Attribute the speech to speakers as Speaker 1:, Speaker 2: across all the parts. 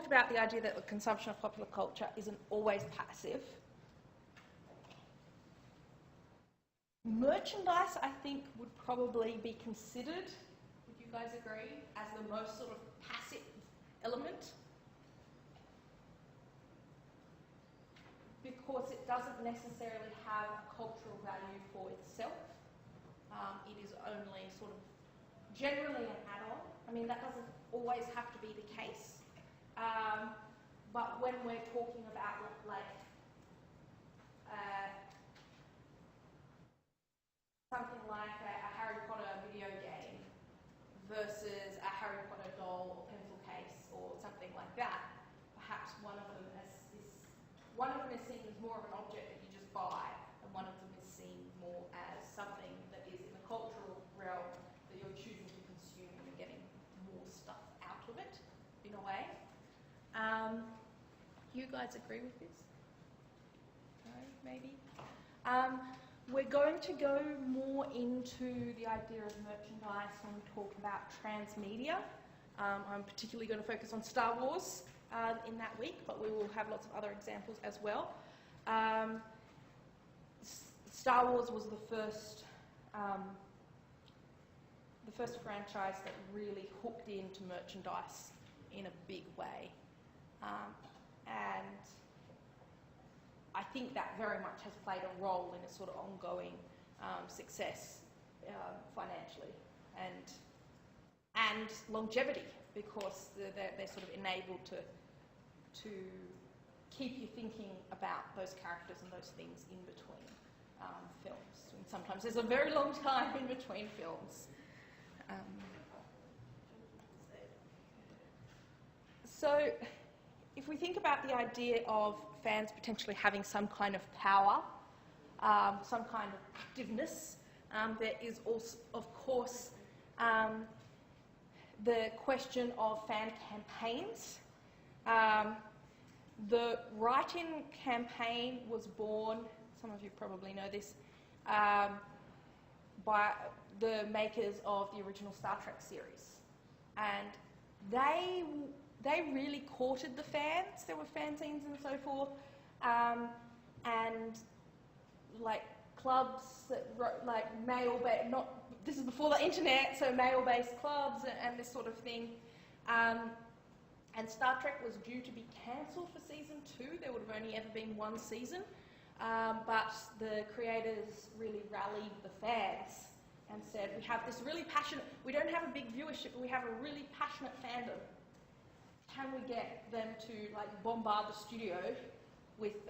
Speaker 1: about the idea that the consumption of popular culture isn't always passive. Merchandise, I think, would probably be considered, would you guys agree, as the most sort of passive element? Because it doesn't necessarily have a cultural value for itself. It is only sort of generally an add-on. I mean, that doesn't always have to be the case. But when we're talking about something like a Harry Potter video game versus a Harry Potter doll or pencil case or something like that, perhaps one of them is seen as more of an object that you just buy, and one of them is seen more as something that is in the cultural realm that you're choosing to consume and you're getting more stuff out of it, in a way. You guys agree with this? No, maybe? We're going to go more into the idea of merchandise when we talk about transmedia. I'm particularly going to focus on Star Wars in that week, but we will have lots of other examples as well. Star Wars was the first franchise that really hooked into merchandise in a big way. And I think that very much has played a role in its sort of ongoing success financially and longevity, because they're sort of enabled to keep you thinking about those characters and those things in between films. And sometimes there's a very long time in between films. So if we think about the idea of fans potentially having some kind of power, some kind of activeness, there is also, of course, the question of fan campaigns. The Write-In campaign was born, some of you probably know this, by the makers of the original Star Trek series. And they really courted the fans. There were fanzines and so forth, and like clubs that wrote like mail-based, this is before the internet, so mail-based clubs and this sort of thing. And Star Trek was due to be cancelled for season 2. There would have only ever been one season, but the creators really rallied the fans and said, we have this really passionate, we don't have a big viewership, but we have a really passionate fandom. Can we get them to like bombard the studio with,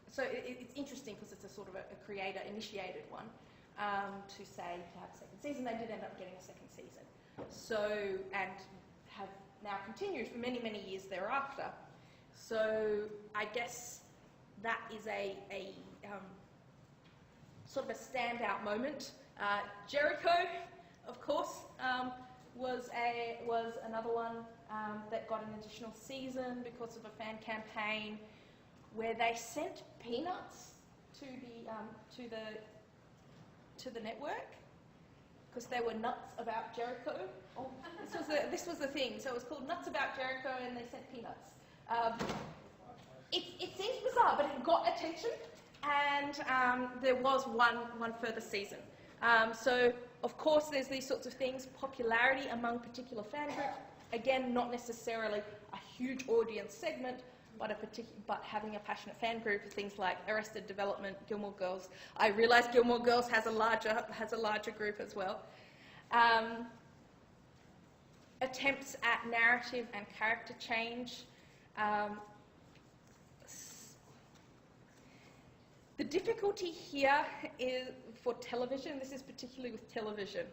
Speaker 1: so it's interesting because it's a sort of a creator-initiated one, to say to have a second season. They did end up getting a second season. So, and have now continued for many, many years thereafter. So I guess that is a sort of a standout moment. Jericho, of course, was another one that got an additional season because of a fan campaign where they sent peanuts to the network because they were nuts about Jericho. Oh, this was the thing. So it was called Nuts About Jericho, and they sent peanuts. It seems bizarre, but it got attention, and there was one further season. So of course, there's these sorts of things. Popularity among particular fan groups. Again, not necessarily a huge audience segment, but having a passionate fan group of things like Arrested Development, Gilmore Girls. I realise Gilmore Girls has a larger group as well. Attempts at narrative and character change. The difficulty here is for television. This is particularly with television.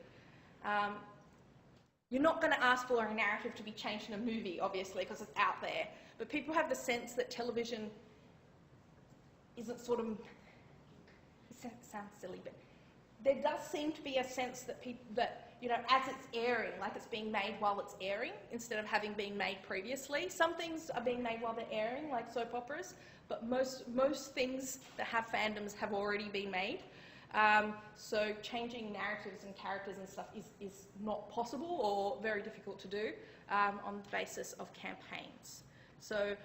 Speaker 1: You're not going to ask for a narrative to be changed in a movie, obviously, because it's out there. But people have the sense that television isn't sort of, it sounds silly, but there does seem to be a sense that as it's airing, like it's being made while it's airing, instead of having been made previously. Some things are being made while they're airing, like soap operas, but most things that have fandoms have already been made. So changing narratives and characters and stuff is not possible or very difficult to do on the basis of campaigns. So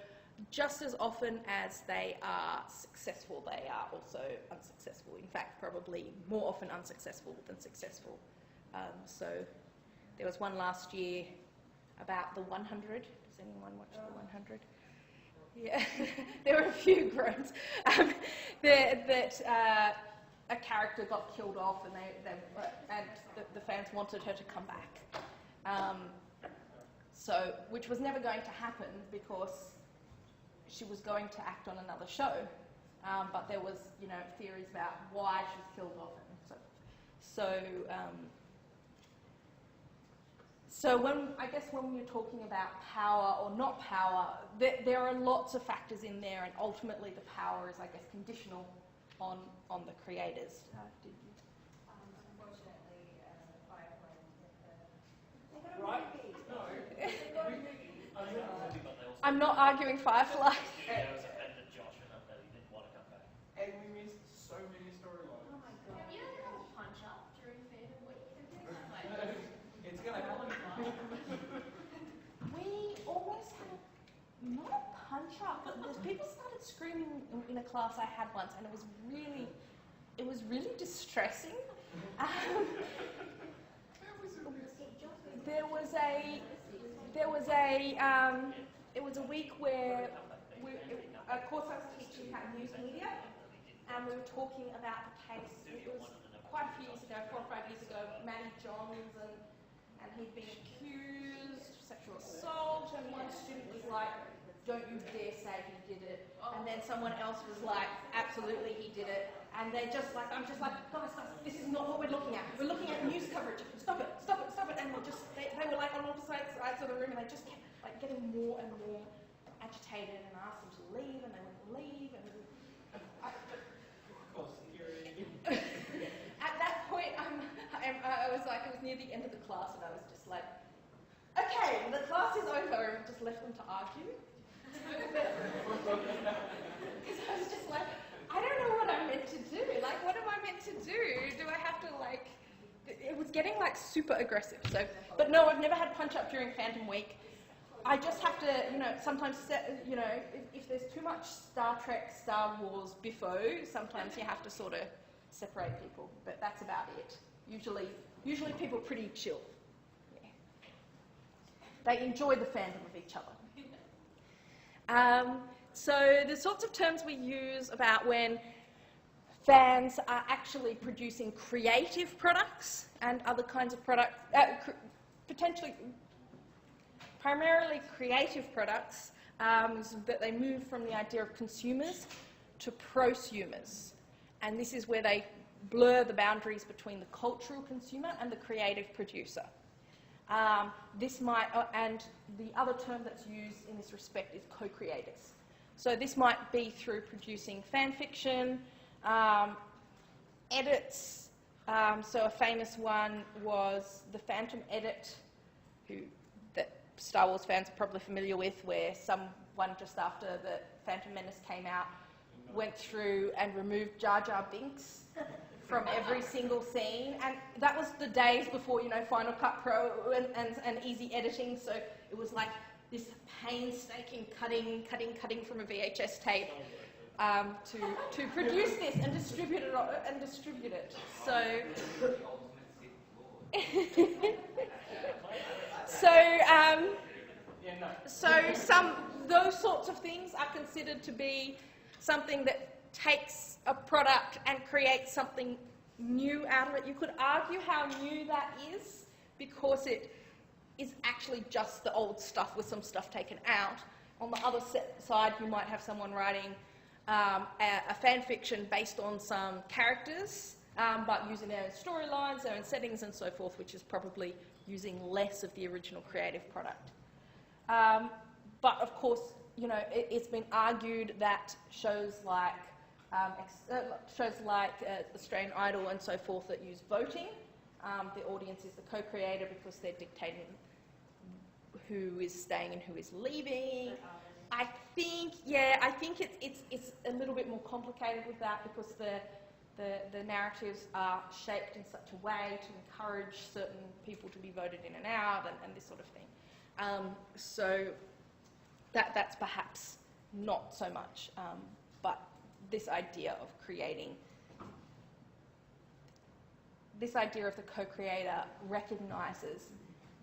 Speaker 1: just as often as they are successful, they are also unsuccessful. In fact, probably more often unsuccessful than successful. So there was one last year about the 100. Does anyone watch the 100? Yeah, there were a few groans. A character got killed off, and the fans wanted her to come back. So, which was never going to happen because she was going to act on another show, but there was, theories about why she was killed off and so forth. So when we're talking about power or not power, there are lots of factors in there, and ultimately the power is, conditional on the creators.
Speaker 2: Unfortunately, Firefly.
Speaker 3: Right?
Speaker 1: I'm not arguing Firefly.
Speaker 3: Yeah, I was offended Josh enough that he didn't want to come back.
Speaker 4: And we missed so many storylines.
Speaker 2: Oh my god. Have you ever had a punch up during Fandom Week?
Speaker 4: It's going to happen.
Speaker 1: We almost had not a punch up, but people started screaming in a class I had once, and it was really distressing. It was a week where a course I was teaching had news media, and we were talking about the case. It was quite a few years ago, 4 or 5 years ago, Matty Johns, and he'd been accused of sexual assault, and one student was like, "Don't you dare say he did it," and then someone else was like, "Absolutely, he did it." And I'm just like, guys, this is not what we're looking at. We're looking at news coverage. Stop it. And they were like on opposite sides of the room, and they just kept like getting more and more agitated, and I asked them to leave, and they wouldn't leave. And at that point, I was like, it was near the end of the class, and I was just like, okay, the class is over, and just left them to argue. Because I was just like, I don't know what I'm meant to do. Like, what am I meant to do? Do I have to, like... It was getting, like, super aggressive. So, but no, I've never had punch-up during Phantom Week. I just have to, sometimes, if there's too much Star Trek, Star Wars biffo, sometimes you have to sort of separate people. But that's about it. Usually people are pretty chill. Yeah. They enjoy the fandom of each other. So the sorts of terms we use about when fans are actually producing creative products and other kinds of products, potentially primarily creative products, is that they move from the idea of consumers to prosumers. And this is where they blur the boundaries between the cultural consumer and the creative producer. And the other term that's used in this respect is co-creators. So this might be through producing fan fiction, edits. So a famous one was the Phantom Edit, that Star Wars fans are probably familiar with, where someone just after the Phantom Menace came out went through and removed Jar Jar Binks from every single scene, and that was the days before, Final Cut Pro and easy editing, so it was like this painstaking cutting from a VHS tape to produce this and distribute it. So those sorts of things are considered to be something that takes a product and creates something new out of it. You could argue how new that is, because it is actually just the old stuff with some stuff taken out. On the other side, you might have someone writing a fan fiction based on some characters, but using their own storylines, their own settings and so forth, which is probably using less of the original creative product. But of course, it's been argued that shows like Australian Idol and so forth that use voting, the audience is the co-creator because they're dictating who is staying and who is leaving. I think it's a little bit more complicated with that, because the narratives are shaped in such a way to encourage certain people to be voted in and out and this sort of thing. So that's perhaps not so much, but this idea of creating, this idea of the co-creator recognises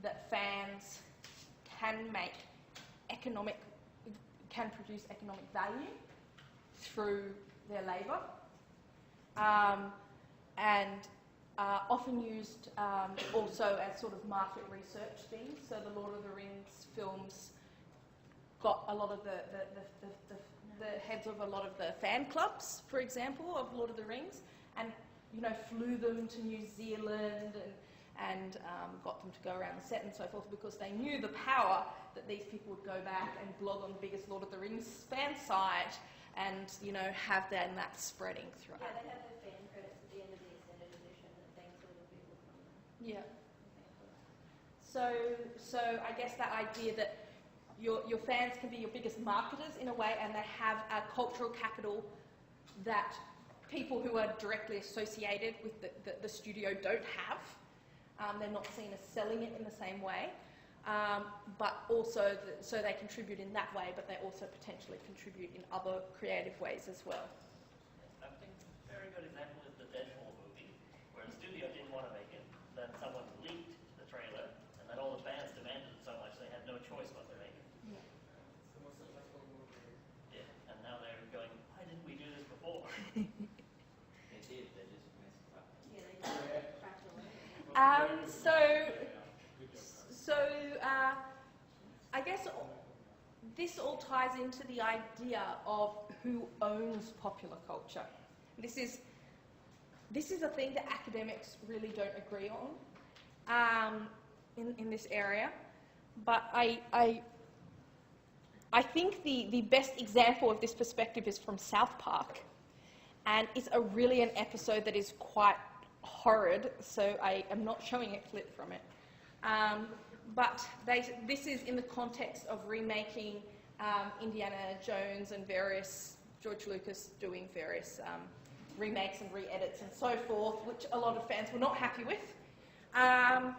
Speaker 1: that fans can produce economic value through their labour, and often used also as sort of market research things. So the Lord of the Rings films got a lot of the heads of a lot of the fan clubs, for example, of Lord of the Rings, and flew them to New Zealand and got them to go around the set and so forth, because they knew the power that these people would go back and blog on the biggest Lord of the Rings fan site and have that spreading throughout.
Speaker 2: Yeah, they have their fan credits at the end of the extended edition that thanks all the people from them.
Speaker 1: Yeah. So I guess that idea that your fans can be your biggest marketers in a way, and they have a cultural capital that people who are directly associated with the studio don't have. They're not seen as selling it in the same way, but also so they contribute in that way, but they also potentially contribute in other creative ways as well.
Speaker 3: I think a very good example is the Deadpool movie, where the studio didn't want to make it, then someone leaked the trailer, and then all the fans demanded it so much they had no choice but to make it.
Speaker 1: Yeah.
Speaker 4: It's the most successful movie.
Speaker 3: Yeah, and now they're going, why didn't we do this before?
Speaker 5: They did, they just messed up.
Speaker 2: Yeah, they do. Practically.
Speaker 1: I guess this all ties into the idea of who owns popular culture. This is a thing that academics really don't agree on in this area, but I think the best example of this perspective is from South Park, and it's really an episode that is quite horrid, so I am not showing a clip from it. But this is in the context of remaking Indiana Jones and George Lucas doing various remakes and re-edits and so forth, which a lot of fans were not happy with, and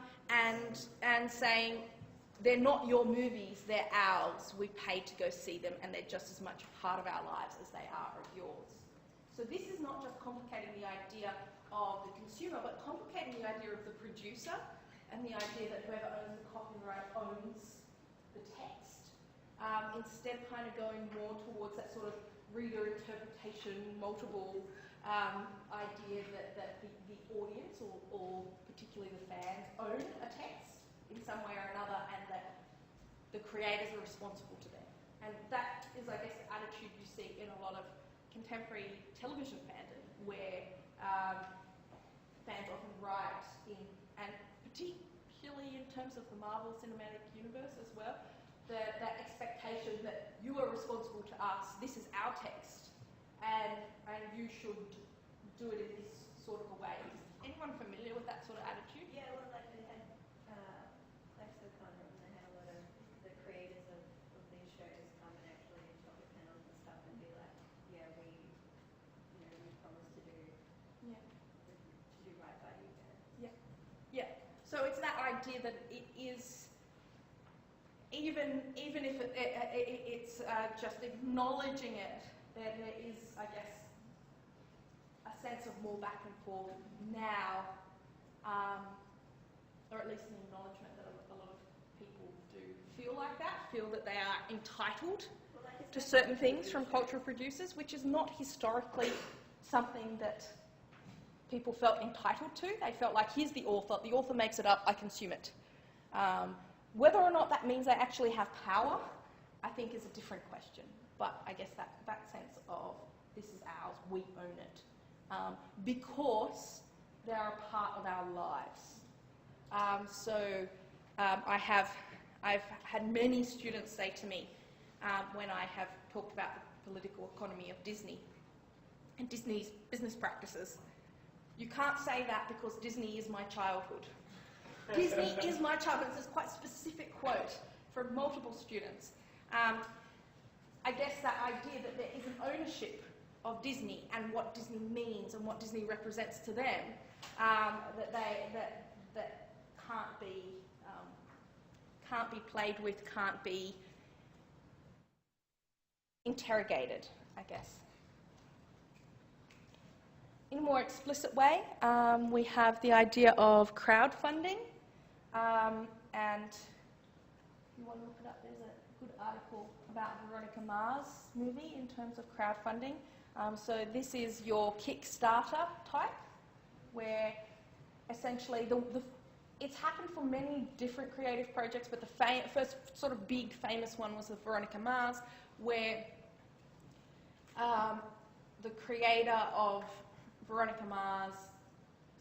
Speaker 1: saying, they're not your movies, they're ours, we paid to go see them, and they're just as much a part of our lives as they are of yours. So this is not just complicating the idea of the consumer, but complicating the idea of the producer, and the idea that whoever owns the copyright owns the text, instead kind of going more towards that sort of reader interpretation, multiple idea that the audience, or particularly the fans, own a text in some way or another, and that the creators are responsible to them. And that is, I guess, the attitude you see in a lot of contemporary television fandom, where fans often write in, and particularly in terms of the Marvel Cinematic Universe as well, that expectation that you are responsible to us, this is our text, and you should do it in this sort of a way. Is anyone familiar with that sort of attitude?
Speaker 2: Yeah, well, like they had Lexicon, and they had a lot of the creators of these shows come and actually talk at panels and stuff and be like, yeah, we promised to do right by you guys.
Speaker 1: Yeah. So it's that idea that it is, even if it's just acknowledging it, that there is, I guess, a sense of more back and forth now, or at least an acknowledgement that a lot of people do feel like that, feel that they are entitled to certain things from cultural producers, which is not historically something that people felt entitled to. They felt like, here's the author makes it up, I consume it. Whether or not that means they actually have power, I think is a different question. But I guess that sense of, this is ours, we own it, because they're a part of our lives. I've had many students say to me, when I have talked about the political economy of Disney and Disney's business practices, you can't say that because Disney is my childhood. Disney is my childhood. This is quite a specific quote from multiple students. I guess that idea that there is an ownership of Disney and what Disney means and what Disney represents to them, that can't be played with, can't be interrogated, I guess. In a more explicit way, we have the idea of crowdfunding, and if you want to look it up, there's a good article about Veronica Mars movie in terms of crowdfunding. So this is your Kickstarter type, where essentially it's happened for many different creative projects, but the first sort of big famous one was the Veronica Mars, where the creator of Veronica Mars,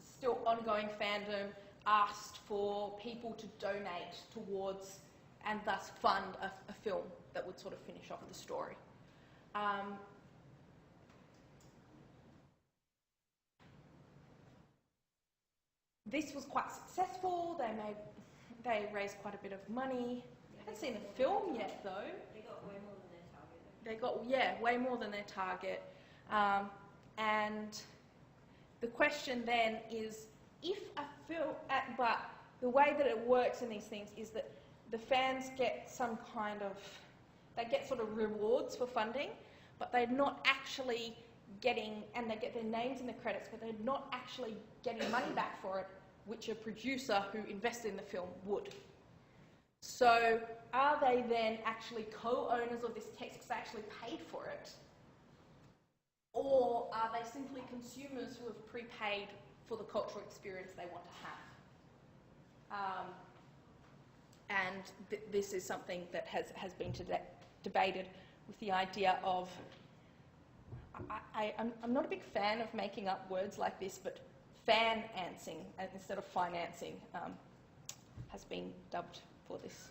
Speaker 1: still ongoing fandom, asked for people to donate towards and thus fund a film that would sort of finish off the story. This was quite successful. They raised quite a bit of money. I haven't seen the film yet, though.
Speaker 2: They got way more than their target.
Speaker 1: They got, way more than their target. And the question then is, if a film, but the way that it works in these things is that the fans get some kind of, they get sort of rewards for funding, but they're not actually getting, and they get their names in the credits, but they're not actually getting money back for it, which a producer who invested in the film would. So are they then actually co-owners of this text because they actually paid for it? Or are they simply consumers who have prepaid for the cultural experience they want to have? And this is something that has been debated with the idea of, I'm not a big fan of making up words like this, but financing instead of financing has been dubbed for this.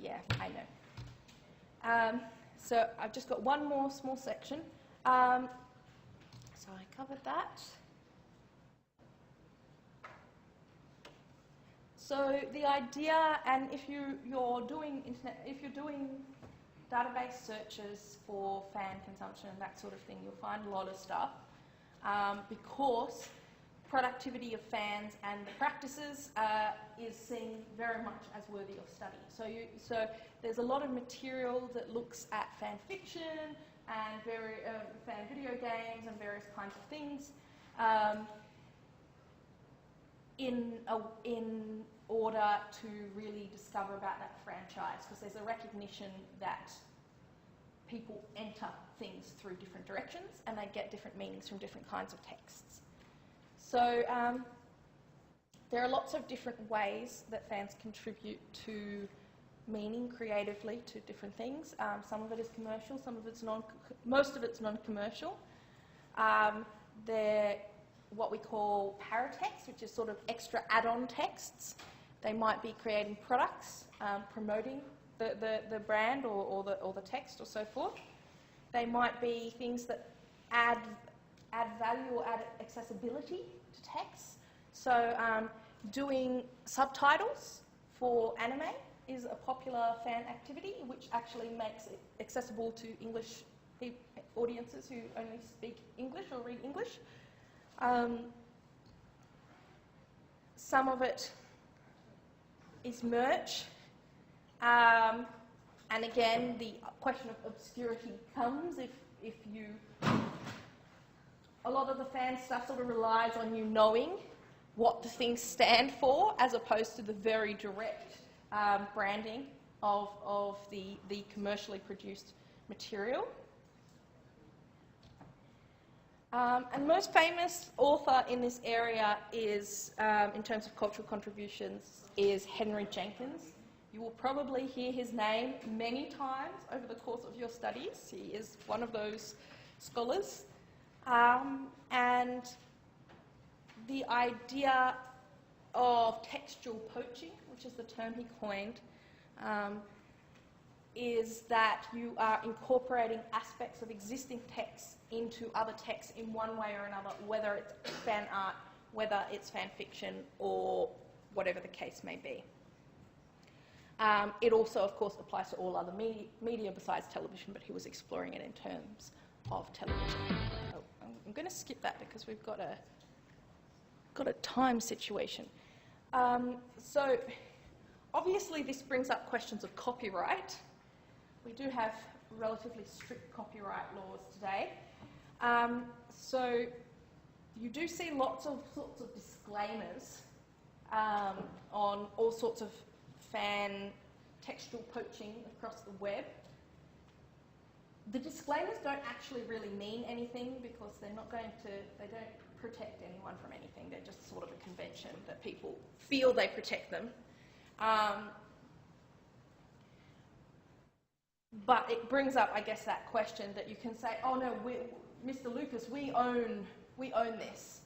Speaker 1: Yeah, I know. So I've just got one more small section. So I covered that. So the idea, and if you're doing database searches for fan consumption and that sort of thing, you'll find a lot of stuff because productivity of fans and the practices is seen very much as worthy of study. So there's a lot of material that looks at fan fiction and fan video games and various kinds of things in order to really discover about that franchise, because there's a recognition that people enter things through different directions and they get different meanings from different kinds of texts. So there are lots of different ways that fans contribute to meaning creatively to different things. Some of it is commercial, most of it's non-commercial. They're what we call paratext, which is sort of extra add-on texts. They might be creating products, promoting the brand or the text or so forth. They might be things that add value or add accessibility to text. So doing subtitles for anime is a popular fan activity, which actually makes it accessible to English audiences who only speak English or read English. Some of it is merch. And again, the question of obscurity comes if you... A lot of the fan stuff sort of relies on you knowing what the things stand for, as opposed to the very direct branding of the commercially produced material. And most famous author in this area is, in terms of cultural contributions, is Henry Jenkins. You will probably hear his name many times over the course of your studies. He is one of those scholars. And the idea of textual poaching, which is the term he coined, is that you are incorporating aspects of existing texts into other texts in one way or another, whether it's fan art, whether it's fan fiction, or whatever the case may be. It also, of course, applies to all other media besides television, but he was exploring it in terms of television. Oh, I'm going to skip that because we've got a time situation. So obviously this brings up questions of copyright. We do have relatively strict copyright laws today. So you do see lots of sorts of disclaimers on all sorts of fan textual poaching across the web. The disclaimers don't actually really mean anything because they don't protect anyone from anything. They're just sort of a convention that people feel they protect them. But it brings up, I guess, that question that you can say, oh no, Mr. Lucas, we own this.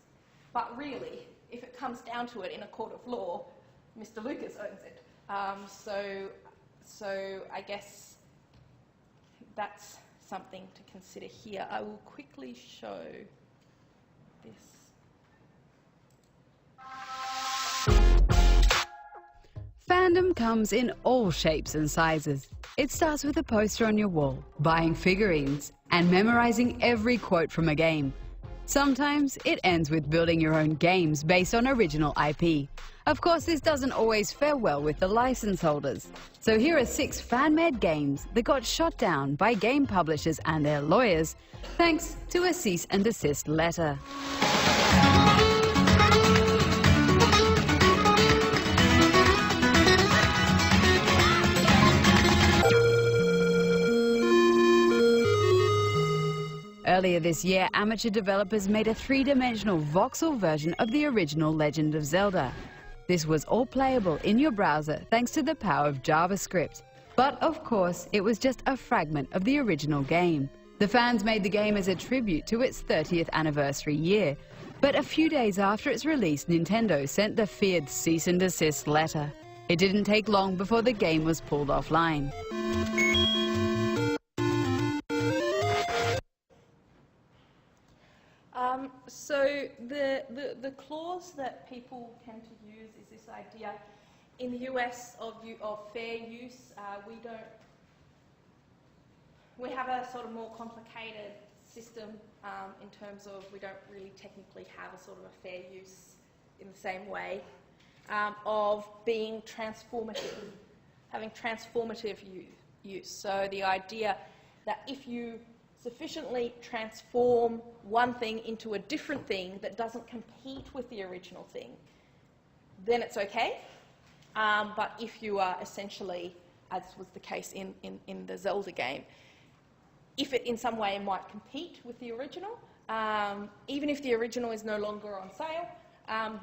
Speaker 1: But really, if it comes down to it in a court of law, Mr. Lucas owns it. So I guess that's something to consider here. I will quickly show this.
Speaker 6: Fandom comes in all shapes and sizes. It starts with a poster on your wall, buying figurines, and memorizing every quote from a game. Sometimes it ends with building your own games based on original IP. Of course, this doesn't always fare well with the license holders. So here are 6 fan-made games that got shot down by game publishers and their lawyers, thanks to a cease and desist letter. Earlier this year, amateur developers made a 3-dimensional voxel version of the original Legend of Zelda. This was all playable in your browser thanks to the power of JavaScript. But of course, it was just a fragment of the original game. The fans made the game as a tribute to its 30th anniversary year. But a few days after its release, Nintendo sent the feared cease and desist letter. It didn't take long before the game was pulled offline.
Speaker 1: So the clause that people tend to use is this idea in the US of fair use. We have a sort of more complicated system in terms of we don't really technically have a sort of a fair use in the same way of being transformative, having transformative use. So the idea that if you sufficiently transform one thing into a different thing that doesn't compete with the original thing, then it's okay. But if you are essentially, as was the case in the Zelda game, if it in some way might compete with the original, even if the original is no longer on sale,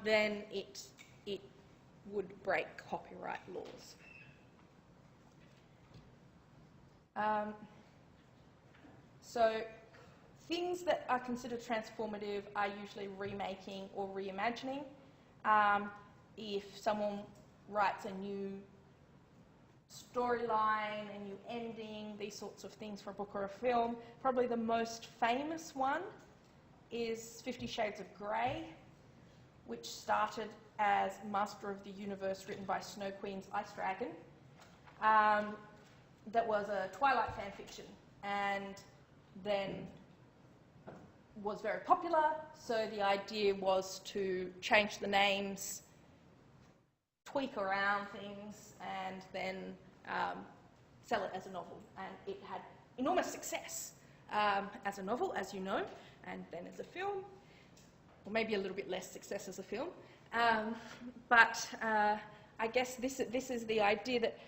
Speaker 1: then it would break copyright laws. So things that are considered transformative are usually remaking or reimagining. If someone writes a new storyline, a new ending, these sorts of things for a book or a film, probably the most famous one is 50 Shades of Grey, which started as Master of the Universe written by Snow Queen's Ice Dragon. That was a Twilight fan fiction, and then was very popular, so the idea was to change the names, tweak around things, and then sell it as a novel. And it had enormous success as a novel, as you know, and then as a film, or maybe a little bit less success as a film. But I guess this is the idea that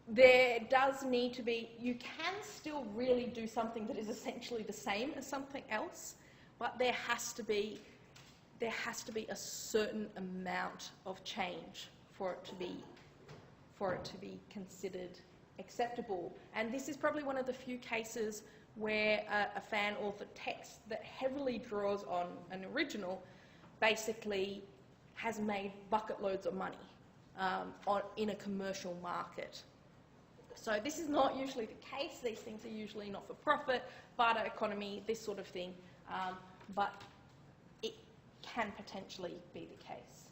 Speaker 1: there does need to be, you can still really do something that is essentially the same as something else, but there has to be a certain amount of change for it to be considered acceptable. And this is probably one of the few cases where a fan author text that heavily draws on an original basically has made bucket loads of money in a commercial market. So this is not usually the case. These things are usually not for profit, barter economy, this sort of thing. But it can potentially be the case.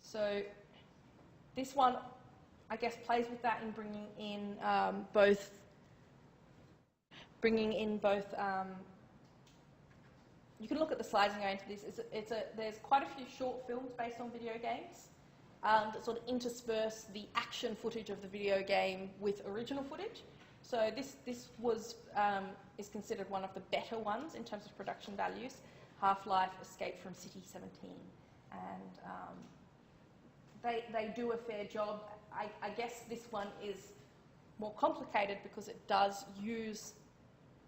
Speaker 1: So this one, I guess, plays with that in bringing in both. You can look at the slides and go into this. There's quite a few short films based on video games. that sort of intersperse the action footage of the video game with original footage. So this was is considered one of the better ones in terms of production values. Half-Life: Escape from City 17, and they do a fair job. I guess this one is more complicated because it does use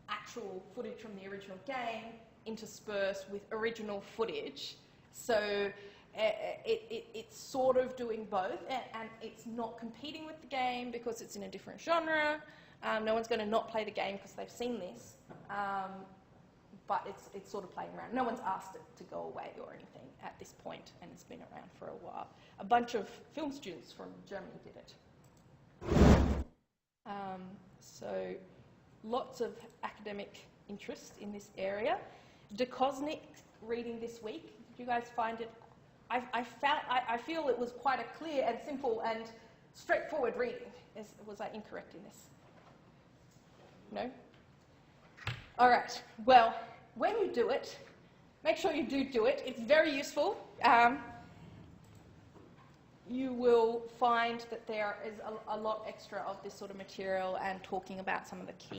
Speaker 1: actual footage from the original game interspersed with original footage. So it's sort of doing both, and it's not competing with the game because it's in a different genre. No one's going to not play the game because they've seen this, but it's sort of playing around. No one's asked it to go away or anything at this point, and it's been around for a while. A bunch of film students from Germany did it. So lots of academic interest in this area. De Kosnik reading this week. Did you guys find it? I feel it was quite a clear and simple and straightforward reading. Was I incorrect in this? No? All right. Well, when you do it, make sure you do it. It's very useful. You will find that there is a lot extra of this sort of material and talking about some of the key